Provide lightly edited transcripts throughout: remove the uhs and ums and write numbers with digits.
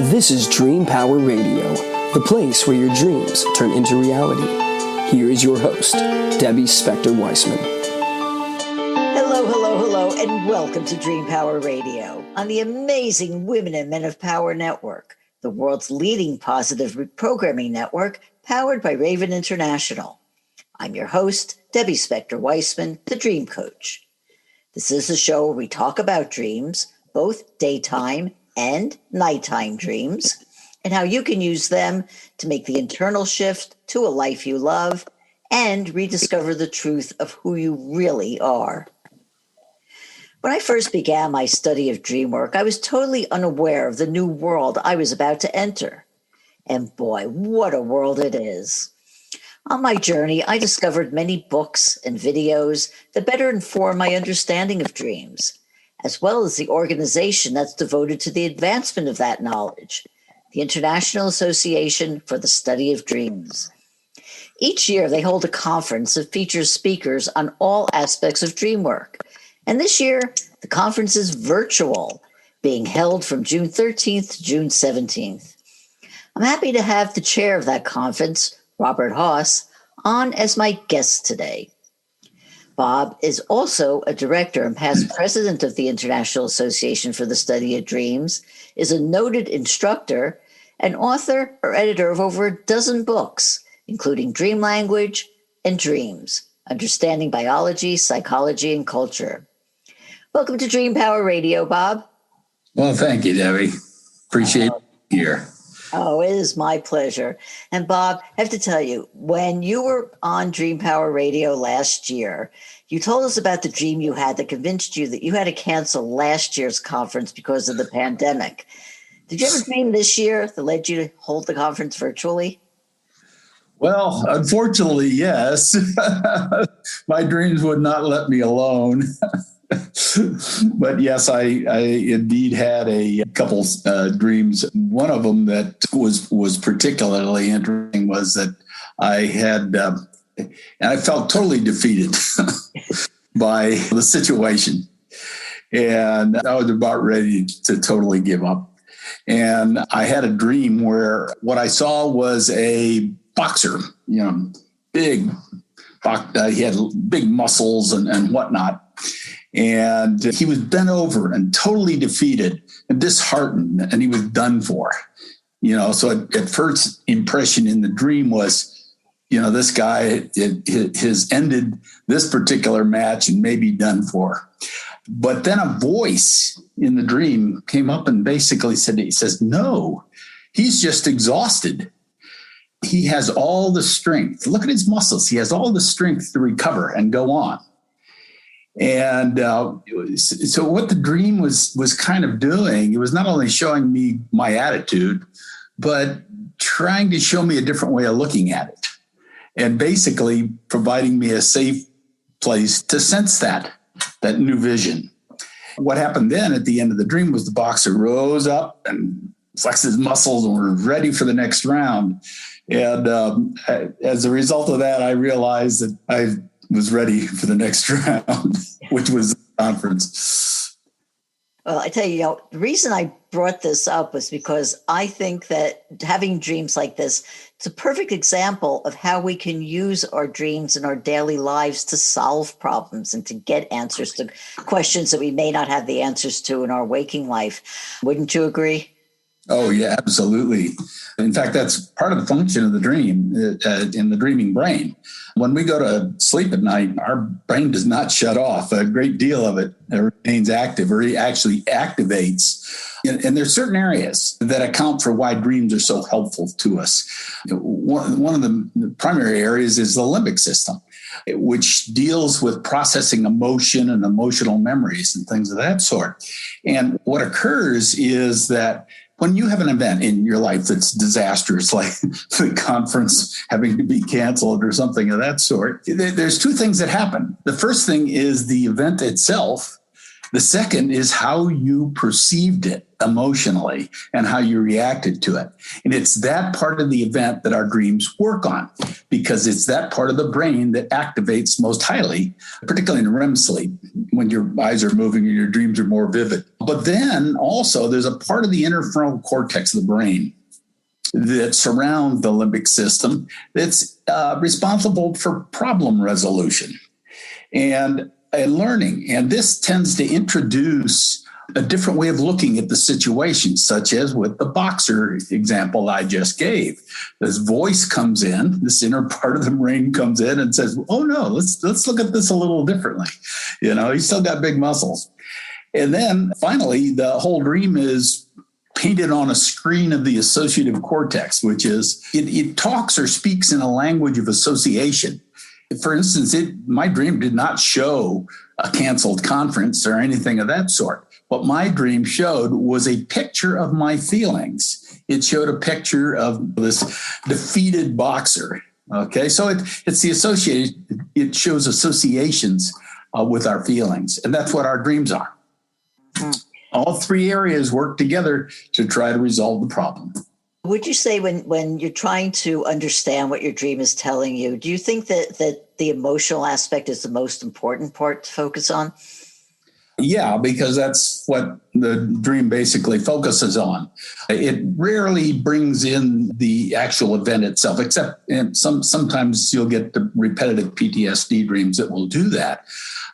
This is Dream Power Radio, the place where your dreams turn into reality. Here is your host, Debbie Spector-Weissman. Hello, and welcome to Dream Power Radio on the amazing Women and Men of Power Network, the world's leading positive reprogramming network powered by Raven International. I'm your host, Debbie Spector-Weissman, the Dream Coach. This is a show where we talk about dreams, both daytime and nighttime dreams, and how you can use them to make the internal shift to a life you love and rediscover the truth of who you really are. When I first began my study of Dreamwork, I was totally unaware of the new world I was about to enter. And boy, what a world it is. On my journey, I discovered many books and videos that better inform my understanding of dreams, as well as the organization that's devoted to the advancement of that knowledge, the International Association for the Study of Dreams. Each year, they hold a conference that features speakers on all aspects of Dreamwork. And this year, the conference is virtual, being held from June 13th to June 17th. I'm happy to have the chair of that conference, Robert Haas, on as my guest today. Bob is also a director and past president of the International Association for the Study of Dreams, is a noted instructor, and author or editor of over a dozen books, including Dream Language and Dreams, Understanding Biology, Psychology, and Culture. Welcome to Dream Power Radio, Bob. Well, thank you, Debbie. Appreciate being here. Oh, it is my pleasure. And Bob, I have to tell you, when you were on Dream Power Radio last year, you told us about the dream you had that convinced you that you had to cancel last year's conference because of the pandemic. Did you ever dream this year that led you to hold the conference virtually? Well, unfortunately, yes. My dreams would not let me alone. But yes, I indeed had a couple dreams. One of them that was particularly interesting was that I had, and I felt totally defeated by the situation. And I was about ready to totally give up. And I had a dream where what I saw was a boxer, big, he had big muscles and whatnot. And he was bent over and totally defeated and disheartened, and he was done for. So at first impression in the dream was, this guy has ended this particular match and may be done for. But then a voice in the dream came up and basically says, no, he's just exhausted. He has all the strength. Look at his muscles. He has all the strength to recover and go on. And so what the dream was kind of doing, it was not only showing me my attitude, but trying to show me a different way of looking at it and basically providing me a safe place to sense that new vision. What happened then at the end of the dream was the boxer rose up and flexed his muscles and was ready for the next round. And as a result of that, I realized that I was ready for the next round, which was the conference. Well, I tell you, the reason I brought this up was because I think that having dreams like this, it's a perfect example of how we can use our dreams in our daily lives to solve problems and to get answers to questions that we may not have the answers to in our waking life. Wouldn't you agree? Oh, yeah, absolutely. In fact, that's part of the function of the dream in the dreaming brain. When we go to sleep at night, our brain does not shut off. A great deal of it remains active, or actually activates. And there's certain areas that account for why dreams are so helpful to us. One of the primary areas is the limbic system, which deals with processing emotion and emotional memories and things of that sort. And what occurs is that when you have an event in your life that's disastrous, like the conference having to be canceled or something of that sort, there's two things that happen. The first thing is the event itself. The second is how you perceived it emotionally and how you reacted to it. And it's that part of the event that our dreams work on, because it's that part of the brain that activates most highly, particularly in REM sleep, when your eyes are moving and your dreams are more vivid. But then also there's a part of the interfrontal cortex of the brain that surrounds the limbic system that's responsible for problem resolution and learning. And this tends to introduce a different way of looking at the situation, such as with the boxer example I just gave. This voice comes in, this inner part of the brain comes in and says, oh no, let's look at this a little differently. He's still got big muscles. And then finally, the whole dream is painted on a screen of the associative cortex, which is it talks or speaks in a language of association. For instance, my dream did not show a canceled conference or anything of that sort. What my dream showed was a picture of my feelings. It showed a picture of this defeated boxer. Okay, so it's the associated. It shows associations with our feelings, and that's what our dreams are. All three areas work together to try to resolve the problem. Would you say when you're trying to understand what your dream is telling you, do you think that the emotional aspect is the most important part to focus on? Yeah, because that's what the dream basically focuses on. It rarely brings in the actual event itself, except sometimes you'll get the repetitive PTSD dreams that will do that.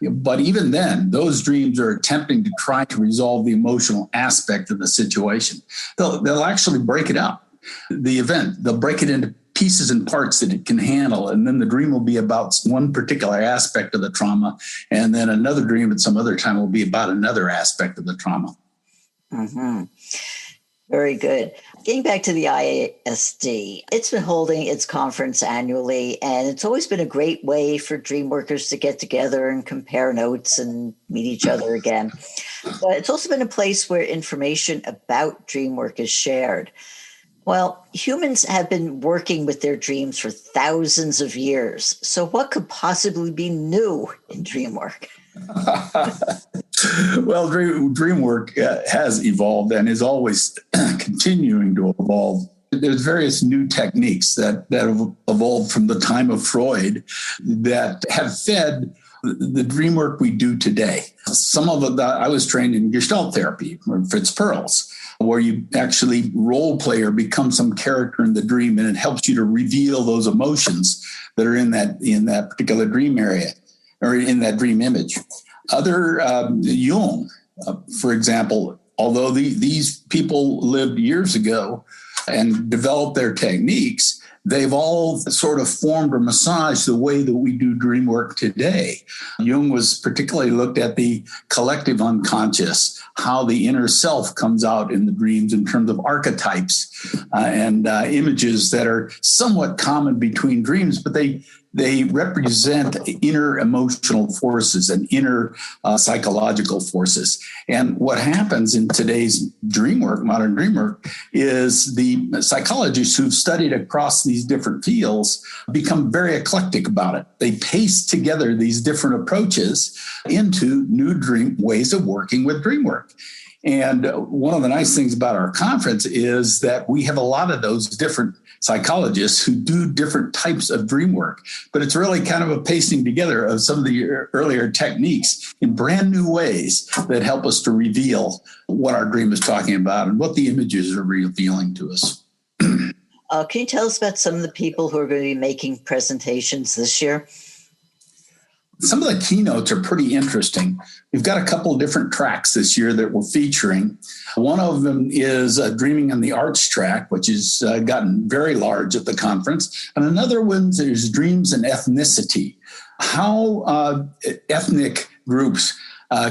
But even then, those dreams are attempting to try to resolve the emotional aspect of the situation. They'll actually break it up, the event. They'll break it into pieces and parts that it can handle. And then the dream will be about one particular aspect of the trauma. And then another dream at some other time will be about another aspect of the trauma. Mm-hmm. Very good. Getting back to the ISD, it's been holding its conference annually, and it's always been a great way for dream workers to get together and compare notes and meet each other again. But it's also been a place where information about dream work is shared. Well, humans have been working with their dreams for thousands of years. So what could possibly be new in dream work? Well, dream work has evolved and is always continuing to evolve. There's various new techniques that have evolved from the time of Freud that have fed the dream work we do today. Some of it, I was trained in Gestalt therapy, or Fritz Perls, where you actually role play or become some character in the dream, and it helps you to reveal those emotions that are in that particular dream area or in that dream image. Other Jung, for example, although these people lived years ago and developed their techniques, they've all sort of formed or massaged the way that we do dream work today. Jung was particularly looked at the collective unconscious, how the inner self comes out in the dreams in terms of archetypes and images that are somewhat common between dreams, but they represent inner emotional forces and inner psychological forces. And what happens in today's dream work, modern dream work, is the psychologists who've studied across these different fields become very eclectic about it. They paste together these different approaches into new dream ways of working with dream work. And one of the nice things about our conference is that we have a lot of those different psychologists who do different types of dream work, but it's really kind of a pasting together of some of the earlier techniques in brand new ways that help us to reveal what our dream is talking about and what the images are revealing to us. Can you tell us about some of the people who are going to be making presentations this year? Some of the keynotes are pretty interesting. We've got a couple of different tracks this year that we're featuring. One of them is Dreaming on the Arts track, which has gotten very large at the conference. And another one is Dreams and Ethnicity, how ethnic groups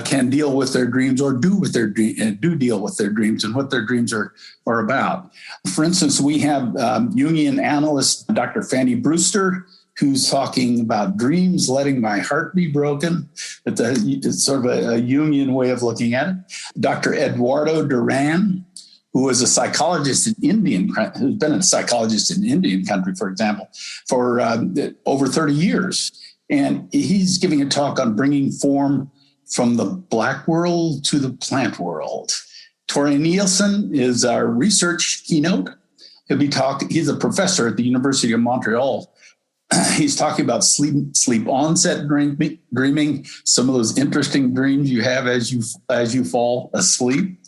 can deal with their dreams or do deal with their dreams and what their dreams are about. For instance, we have Jungian analyst Dr. Fanny Brewster, who's talking about dreams letting my heart be broken. It's sort of a Jungian way of looking at it. Dr. Eduardo Duran, who is a psychologist who's been a psychologist in Indian country, for example, for over 30 years. And he's giving a talk on bringing form from the black world to the plant world. Tori Nielsen is our research keynote. He's a professor at the University of Montreal, He's talking about sleep onset dreaming, some of those interesting dreams you have as you fall asleep.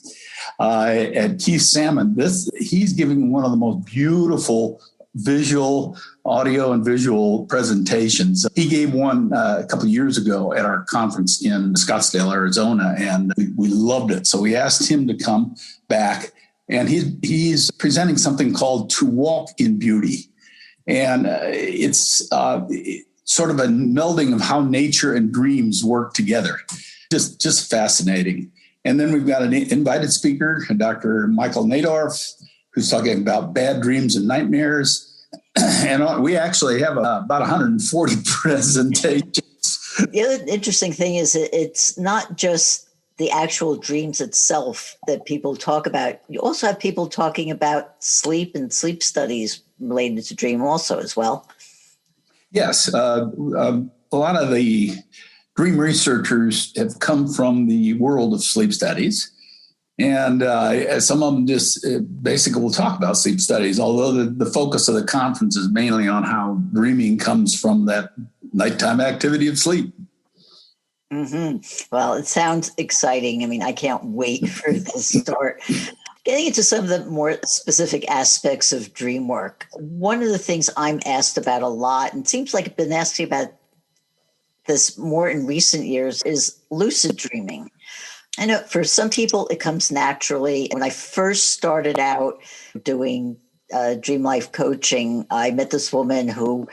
And Keith Salmon, he's giving one of the most beautiful audio and visual presentations. He gave one a couple of years ago at our conference in Scottsdale, Arizona, and we loved it. So we asked him to come back, and he's presenting something called To Walk in Beauty. And it's sort of a melding of how nature and dreams work together. Just fascinating. And then we've got an invited speaker, Dr. Michael Nadorf, who's talking about bad dreams and nightmares. And we actually have about 140 presentations. The other interesting thing is it's not just the actual dreams itself that people talk about. You also have people talking about sleep and sleep studies related to dream also as well. Yes. A lot of the dream researchers have come from the world of sleep studies. And some of them just basically will talk about sleep studies, although the focus of the conference is mainly on how dreaming comes from that nighttime activity of sleep. Mm-hmm. Well, it sounds exciting. I mean, I can't wait for this to start. Getting into some of the more specific aspects of dream work, one of the things I'm asked about a lot, and it seems like I've been asking about this more in recent years, is lucid dreaming. I know for some people it comes naturally. When I first started out doing dream life coaching, I met this woman who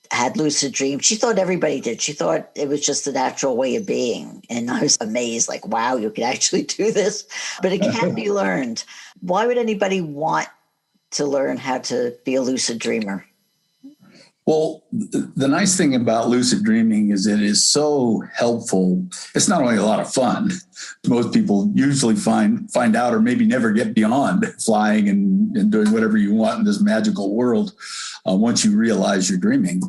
had lucid dreams. She thought everybody did. She thought it was just the natural way of being. And I was amazed, like, wow, you could actually do this. But it can be learned. Why would anybody want to learn how to be a lucid dreamer? Well, the nice thing about lucid dreaming is it is so helpful. It's not only a lot of fun. Most people usually find out or maybe never get beyond flying and doing whatever you want in this magical world once you realize you're dreaming.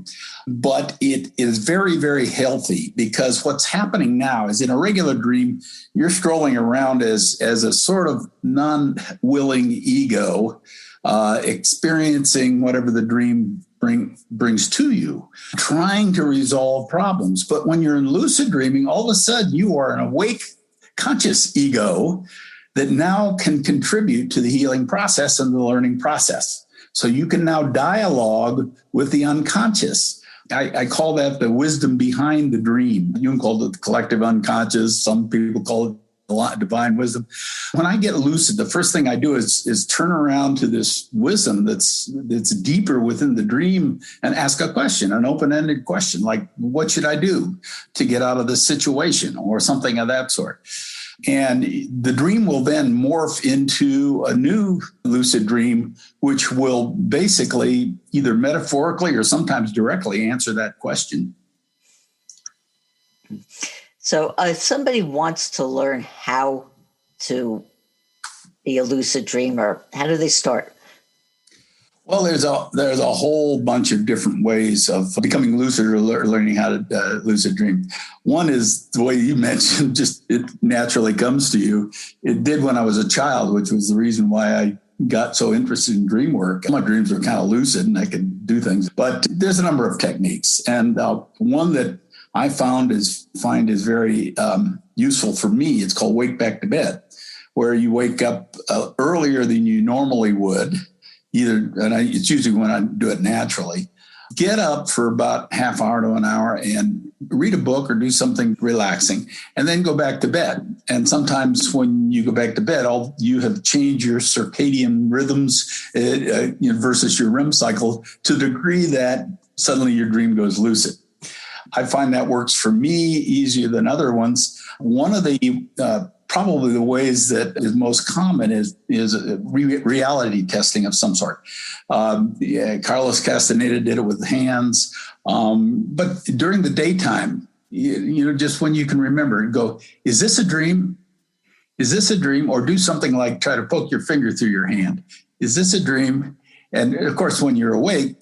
But it is very, very healthy, because what's happening now is in a regular dream, you're strolling around as a sort of non-willing ego, experiencing whatever the dream brings to you, trying to resolve problems. But when you're in lucid dreaming, all of a sudden you are an awake, conscious ego that now can contribute to the healing process and the learning process. So you can now dialogue with the unconscious. I call that the wisdom behind the dream. You can call it the collective unconscious. Some people call it divine wisdom. When I get lucid, the first thing I do is turn around to this wisdom that's deeper within the dream and ask a question, an open-ended question, like, what should I do to get out of this situation, or something of that sort. And the dream will then morph into a new lucid dream, which will basically either metaphorically or sometimes directly answer that question. So if somebody wants to learn how to be a lucid dreamer, how do they start? Well, there's a whole bunch of different ways of becoming lucid or learning how to lucid dream. One is the way you mentioned, just it naturally comes to you. It did when I was a child, which was the reason why I got so interested in dream work. My dreams were kind of lucid and I could do things. But there's a number of techniques. And one that I find is very useful for me. It's called Wake Back to Bed, where you wake up earlier than you normally would. It's usually when I do it naturally. Get up for about half hour to an hour and read a book or do something relaxing, and then go back to bed. And sometimes when you go back to bed, you have changed your circadian rhythms versus your REM cycle to the degree that suddenly your dream goes lucid. I find that works for me easier than other ones. One of the probably the ways that is most common is reality testing of some sort. Carlos Castaneda did it with hands. But during the daytime, just when you can remember, go, is this a dream? Is this a dream? Or do something like try to poke your finger through your hand. Is this a dream? And of course, when you're awake,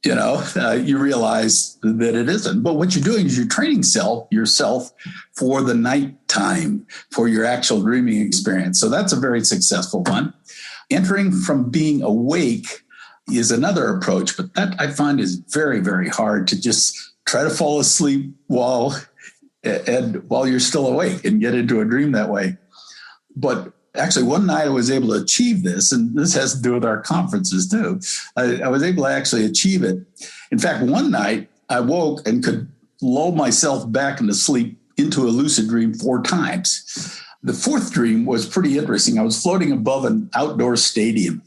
you realize that it isn't. But what you're doing is you're training yourself for the nighttime, for your actual dreaming experience. So that's a very successful one. Entering from being awake is another approach, but that I find is very, very hard to just try to fall asleep while you're still awake and get into a dream that way. But actually, one night I was able to achieve this, and this has to do with our conferences too. I was able to actually achieve it. In fact, one night I woke and could lull myself back into sleep into a lucid dream 4 times. The 4th dream was pretty interesting. I was floating above an outdoor stadium,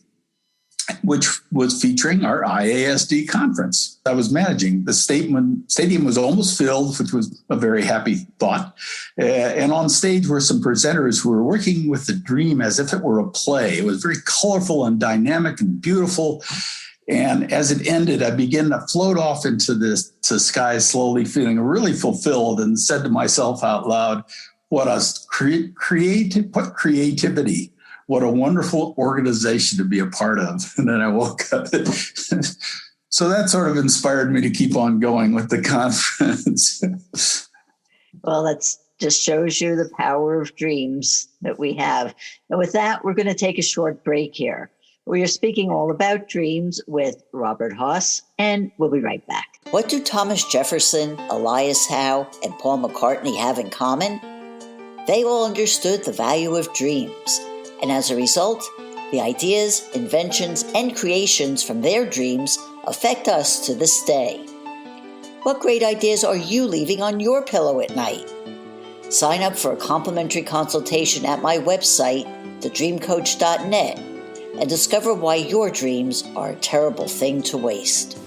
which was featuring our IASD conference I was managing. The stadium was almost filled, which was a very happy thought. And on stage were some presenters who were working with the dream as if it were a play. It was very colorful and dynamic and beautiful. And as it ended, I began to float off into the sky slowly, feeling really fulfilled, and said to myself out loud, what creativity. What a wonderful organization to be a part of. And then I woke up. So that sort of inspired me to keep on going with the conference. Well, that just shows you the power of dreams that we have. And with that, we're going to take a short break here. We are speaking all about dreams with Robert Haas, and we'll be right back. What do Thomas Jefferson, Elias Howe, and Paul McCartney have in common? They all understood the value of dreams. And as a result, the ideas, inventions, and creations from their dreams affect us to this day. What great ideas are you leaving on your pillow at night? Sign up for a complimentary consultation at my website, thedreamcoach.net, and discover why your dreams are a terrible thing to waste.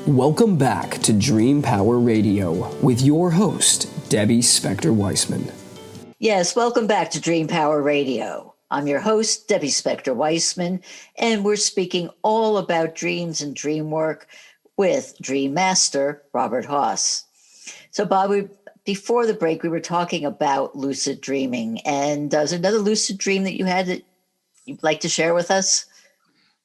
Welcome back to Dream Power Radio with your host, Debbie Spector-Weissman. Yes, welcome back to Dream Power Radio. I'm your host, Debbie Spector-Weissman, and we're speaking all about dreams and dream work with Dream Master Robert Haas. So, Bob, before the break, we were talking about lucid dreaming. And there's another lucid dream that you had that you'd like to share with us?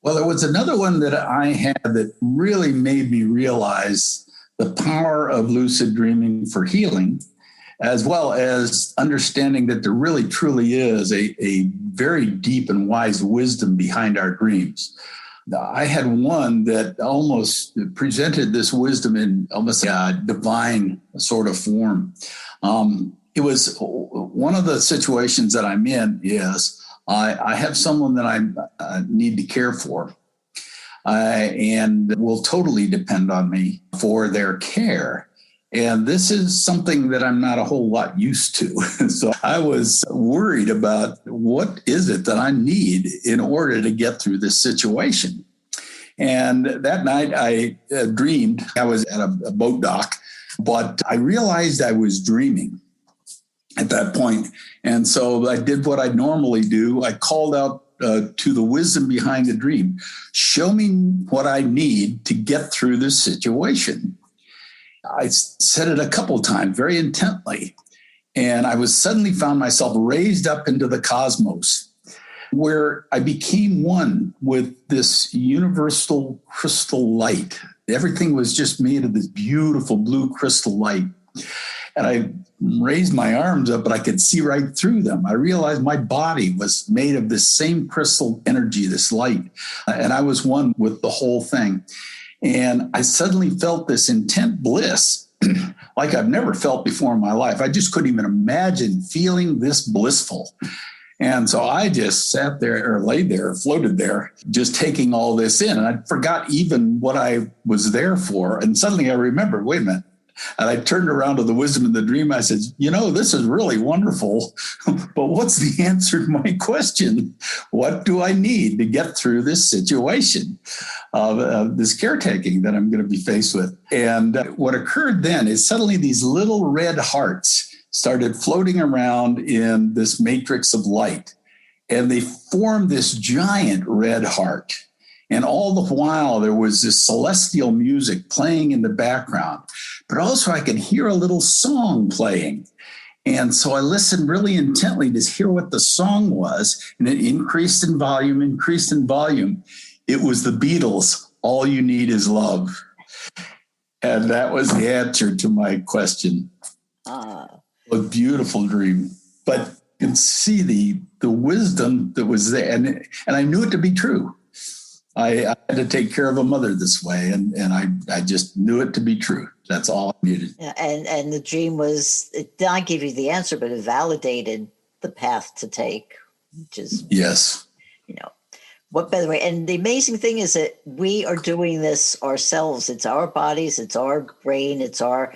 Well, there was another one that I had that really made me realize the power of lucid dreaming for healing, as well as understanding that there really truly is a very deep and wise wisdom behind our dreams. I had one that almost presented this wisdom in almost a divine sort of form. It was one of the situations that I'm in is I have someone that I need to care for and will totally depend on me for their care. And this is something that I'm not a whole lot used to. So I was worried about what is it that I need in order to get through this situation. And that night I dreamed I was at a boat dock, but I realized I was dreaming at that point. And so I did what I normally do. I called out to the wisdom behind the dream. Show me what I need to get through this situation. I said it a couple of times very intently, and I was suddenly found myself raised up into the cosmos, where I became one with this universal crystal light. Everything was just made of this beautiful blue crystal light. And I raised my arms up, but I could see right through them. I realized my body was made of this same crystal energy, this light, and I was one with the whole thing. And I suddenly felt this intense bliss like I've never felt before in my life. I just couldn't even imagine feeling this blissful. And so I just sat there or laid there, floated there, just taking all this in. And I forgot even what I was there for. And suddenly I remembered, wait a minute. And I turned around to the wisdom in the dream. I said, this is really wonderful, but what's the answer to my question? What do I need to get through this situation of this caretaking that I'm going to be faced with? And what occurred then is suddenly these little red hearts started floating around in this matrix of light, and they formed this giant red heart. And all the while, there was this celestial music playing in the background, but also I could hear a little song playing. And so I listened really intently to hear what the song was, and it increased in volume. It was the Beatles, All You Need Is Love. And that was the answer to my question. A beautiful dream. But you can see the wisdom that was there, and I knew it to be true. I had to take care of a mother this way, and I just knew it to be true. That's all I needed. Yeah, and the dream it did not give you the answer, but it validated the path to take, which is, yes. What better way? And the amazing thing is that we are doing this ourselves. It's our bodies, it's our brain, it's our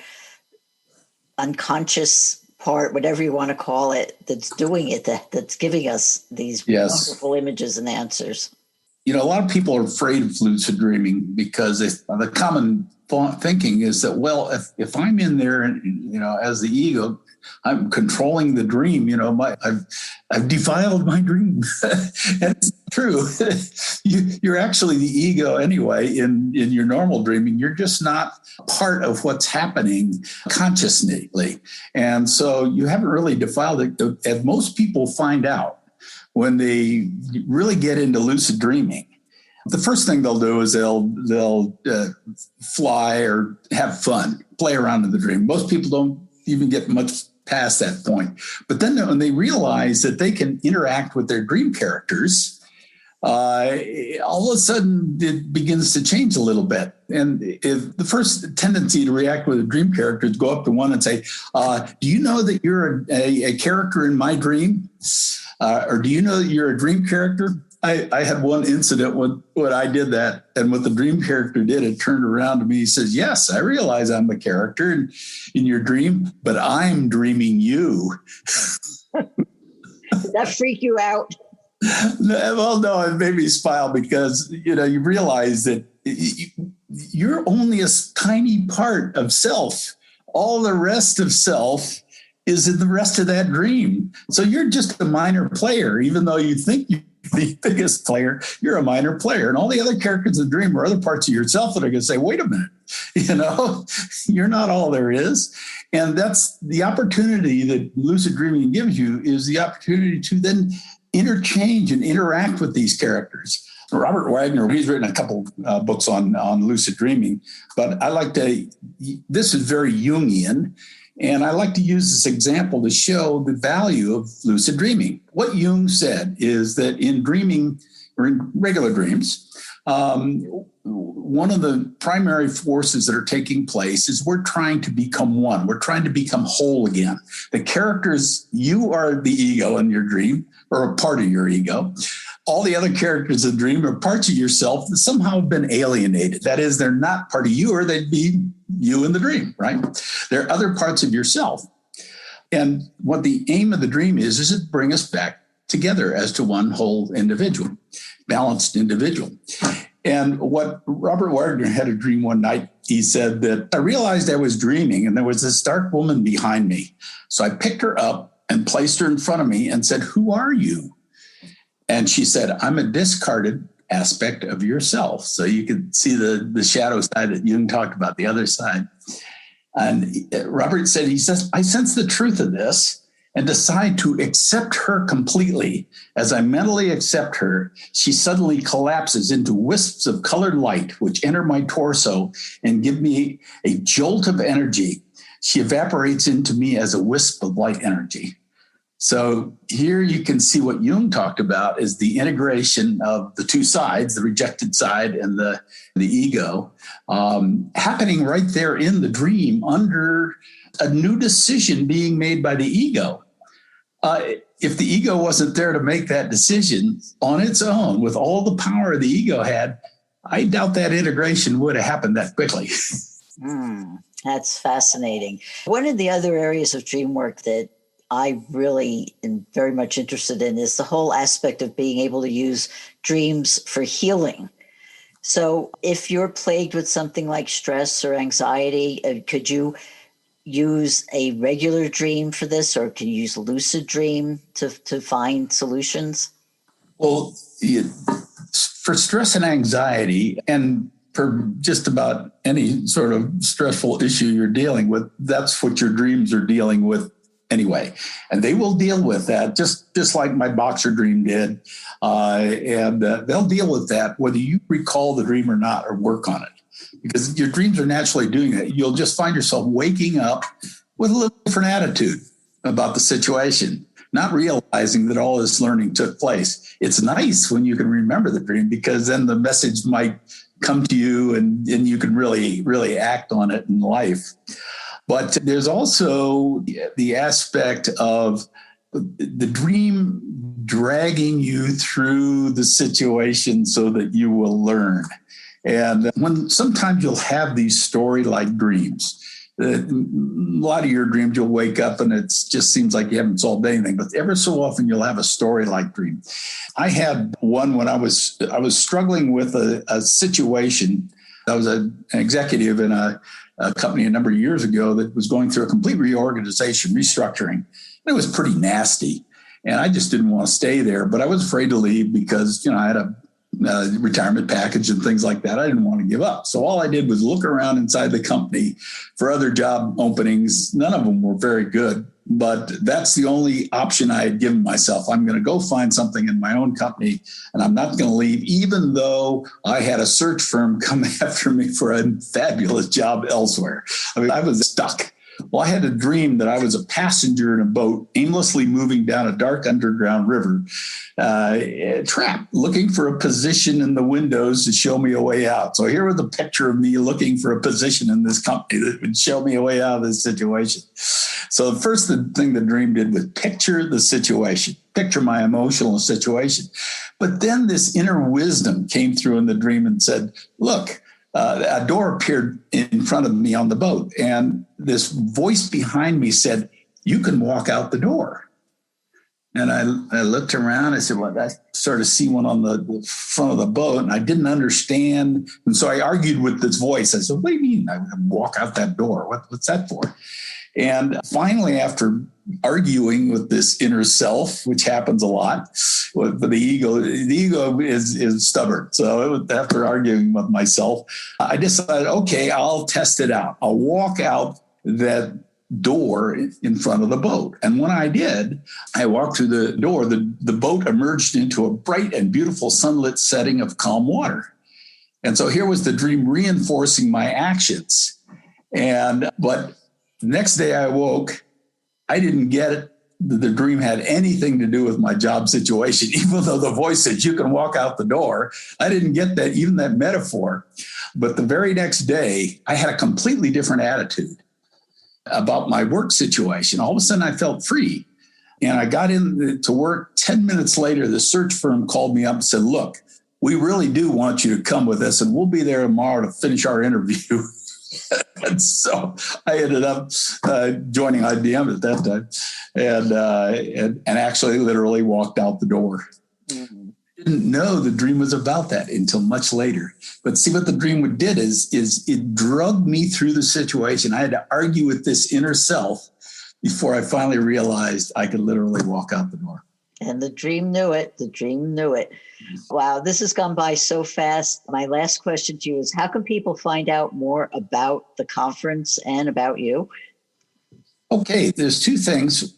unconscious part, whatever you want to call it, that's doing it, that's giving us these wonderful images and answers. A lot of people are afraid of lucid dreaming because the common thinking is that, well, if I'm in there and, as the ego, I'm controlling the dream, I've defiled my dream. And it's true. You're actually the ego anyway in your normal dreaming. You're just not part of what's happening consciously. And so you haven't really defiled it. And most people find out when they really get into lucid dreaming, the first thing they'll do is they'll fly or have fun, play around in the dream. Most people don't even get much past that point. But then when they realize that they can interact with their dream characters, all of a sudden it begins to change a little bit. And if the first tendency to react with a dream character is go up to one and say, do you know that you're a character in my dream? Or do you know that you're a dream character? I had one incident when I did that, and what the dream character did, it turned around to me. He says, yes, I realize I'm a character in your dream, but I'm dreaming you. Did that freak you out? Well, no, it made me smile because, you realize that you're only a tiny part of self. All the rest of self is in the rest of that dream. So you're just a minor player, even though you think you're the biggest player, you're a minor player. And all the other characters in the dream are other parts of yourself that are going to say, wait a minute, you're not all there is. And that's the opportunity that lucid dreaming gives you, is the opportunity to then interchange and interact with these characters. Robert Wagner, he's written a couple books on lucid dreaming, but this is very Jungian. And I like to use this example to show the value of lucid dreaming. What Jung said is that in dreaming, or in regular dreams, one of the primary forces that are taking place is we're trying to become one. We're trying to become whole again. The characters, you are the ego in your dream, or a part of your ego. All the other characters in the dream are parts of yourself that somehow have been alienated. That is, they're not part of you, or they'd be you in the dream, right? They're other parts of yourself. And what the aim of the dream is to bring us back together as to one whole individual, balanced individual. And what Robert Wagner had a dream one night, he said that I realized I was dreaming and there was this dark woman behind me. So I picked her up and placed her in front of me and said, who are you? And she said, I'm a discarded aspect of yourself. So you can see the shadow side that Jung talked about, the other side. And Robert said, he says, I sense the truth of this and decide to accept her completely. As I mentally accept her, she suddenly collapses into wisps of colored light, which enter my torso and give me a jolt of energy. She evaporates into me as a wisp of light energy. So here you can see what Jung talked about is the integration of the two sides, the rejected side and the ego, happening right there in the dream under a new decision being made by the ego. If the ego wasn't there to make that decision on its own with all the power the ego had, I doubt that integration would have happened that quickly. That's fascinating. One of the other areas of dream work that I really am very much interested in is the whole aspect of being able to use dreams for healing. So if you're plagued with something like stress or anxiety, could you use a regular dream for this, or can you use a lucid dream to find solutions? Well, for stress and anxiety, and for just about any sort of stressful issue you're dealing with, that's what your dreams are dealing with anyway. And they will deal with that just like my boxer dream did. And they'll deal with that whether you recall the dream or not, or work on it. Because your dreams are naturally doing that. You'll just find yourself waking up with a little different attitude about the situation. not realizing that all this learning took place. It's nice when you can remember the dream, because then the message might come to you and you can really act on it in life. But there's also the aspect of the dream dragging you through the situation so that you will learn. And when sometimes you'll have these story-like dreams, a lot of your dreams, you'll wake up and it just seems like you haven't solved anything. But ever so often, you'll have a story-like dream. I had one when I was struggling with a situation. I was an executive in a company a number of years ago that was going through a complete reorganization, restructuring. It was pretty nasty. And I just didn't want to stay there, but I was afraid to leave because, I had a retirement package and things like that. I didn't want to give up. So all I did was look around inside the company for other job openings. None of them were very good, but that's the only option I had given myself. I'm going to go find something in my own company, and I'm not going to leave, even though I had a search firm come after me for a fabulous job elsewhere. I mean, I was stuck. Well, I had a dream that I was a passenger in a boat aimlessly moving down a dark underground river, trapped, looking for a position in the windows to show me a way out. So here was a picture of me looking for a position in this company that would show me a way out of this situation. So the first thing the dream did was picture the situation, picture my emotional situation. But then this inner wisdom came through in the dream and said, look, a door appeared in front of me on the boat, and this voice behind me said, you can walk out the door. And I looked around. I said, well, I sort of see one on the front of the boat, and I didn't understand. And so I argued with this voice. I said, what do you mean I can walk out that door? What's that for? And finally, after arguing with this inner self, which happens a lot with the ego is stubborn. So after arguing with myself, I decided, okay, I'll test it out. I'll walk out that door in front of the boat. And when I did, I walked through the door, the boat emerged into a bright and beautiful sunlit setting of calm water. And so here was the dream reinforcing my actions. But the next day I woke, I didn't get it. The dream had anything to do with my job situation, even though the voice said, you can walk out the door. I didn't get that, even that metaphor. But the very next day, I had a completely different attitude about my work situation. All of a sudden, I felt free. And I got in to work. 10 minutes later, the search firm called me up and said, look, we really do want you to come with us, and we'll be there tomorrow to finish our interview. And so I ended up joining IBM at that time and actually literally walked out the door. Mm-hmm. Didn't know the dream was about that until much later. But see, what the dream did is it drugged me through the situation. I had to argue with this inner self before I finally realized I could literally walk out the door. And the dream knew it. The dream knew it. Wow, this has gone by so fast. My last question to you is, how can people find out more about the conference and about you? Okay, there's two things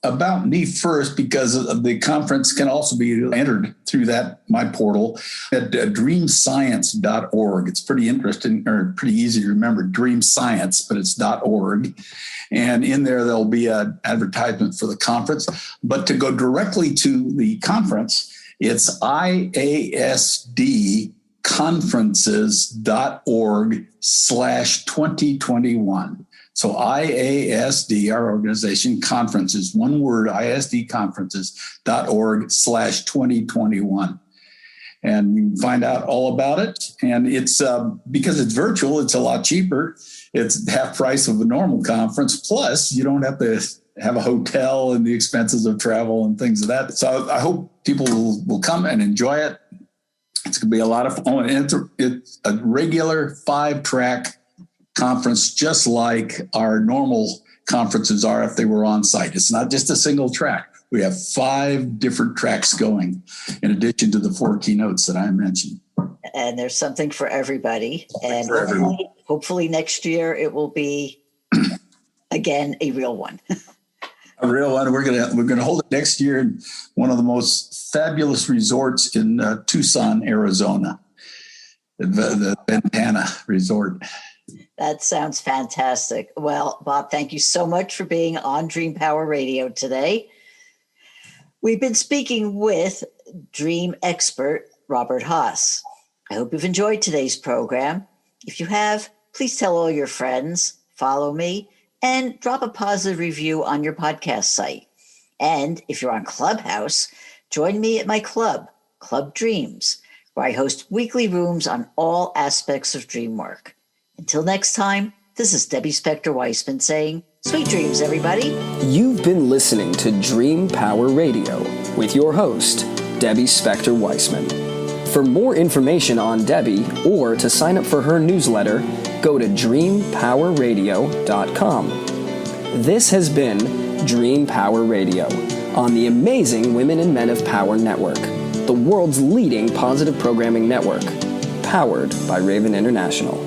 about me first, because of the conference can also be entered through my portal at dreamscience.org. It's pretty interesting, or pretty easy to remember, Dream Science, but it's .org. And in there'll be an advertisement for the conference. But to go directly to the conference, it's iasdconferences.org/2021. So IASD, our organization, conferences, one word, ISDconferences.org/2021. And you can find out all about it. And it's because it's virtual, it's a lot cheaper. It's half price of a normal conference. Plus, you don't have to have a hotel and the expenses of travel and things of that. So I hope people will come and enjoy it. It's going to be a lot of fun. And it's a regular 5-track conference, just like our normal conferences are if they were on site. It's not just a single track. We have 5 different tracks going in addition to the 4 keynotes that I mentioned. And there's something for everybody. And everyone. Hopefully next year it will be, again, a real one. A real one. We're gonna hold it next year in one of the most fabulous resorts in Tucson, Arizona, the Ventana Resort. That sounds fantastic. Well, Bob, thank you so much for being on Dream Power Radio today. We've been speaking with dream expert Robert Haas. I hope you've enjoyed today's program. If you have, please tell all your friends, follow me, and drop a positive review on your podcast site. And if you're on Clubhouse, join me at my club, Club Dreams, where I host weekly rooms on all aspects of dream work. Until next time, this is Debbie Spector-Weissman saying, sweet dreams, everybody. You've been listening to Dream Power Radio with your host, Debbie Spector-Weissman. For more information on Debbie or to sign up for her newsletter, go to dreampowerradio.com. This has been Dream Power Radio on the amazing Women and Men of Power Network, the world's leading positive programming network, powered by Raven International.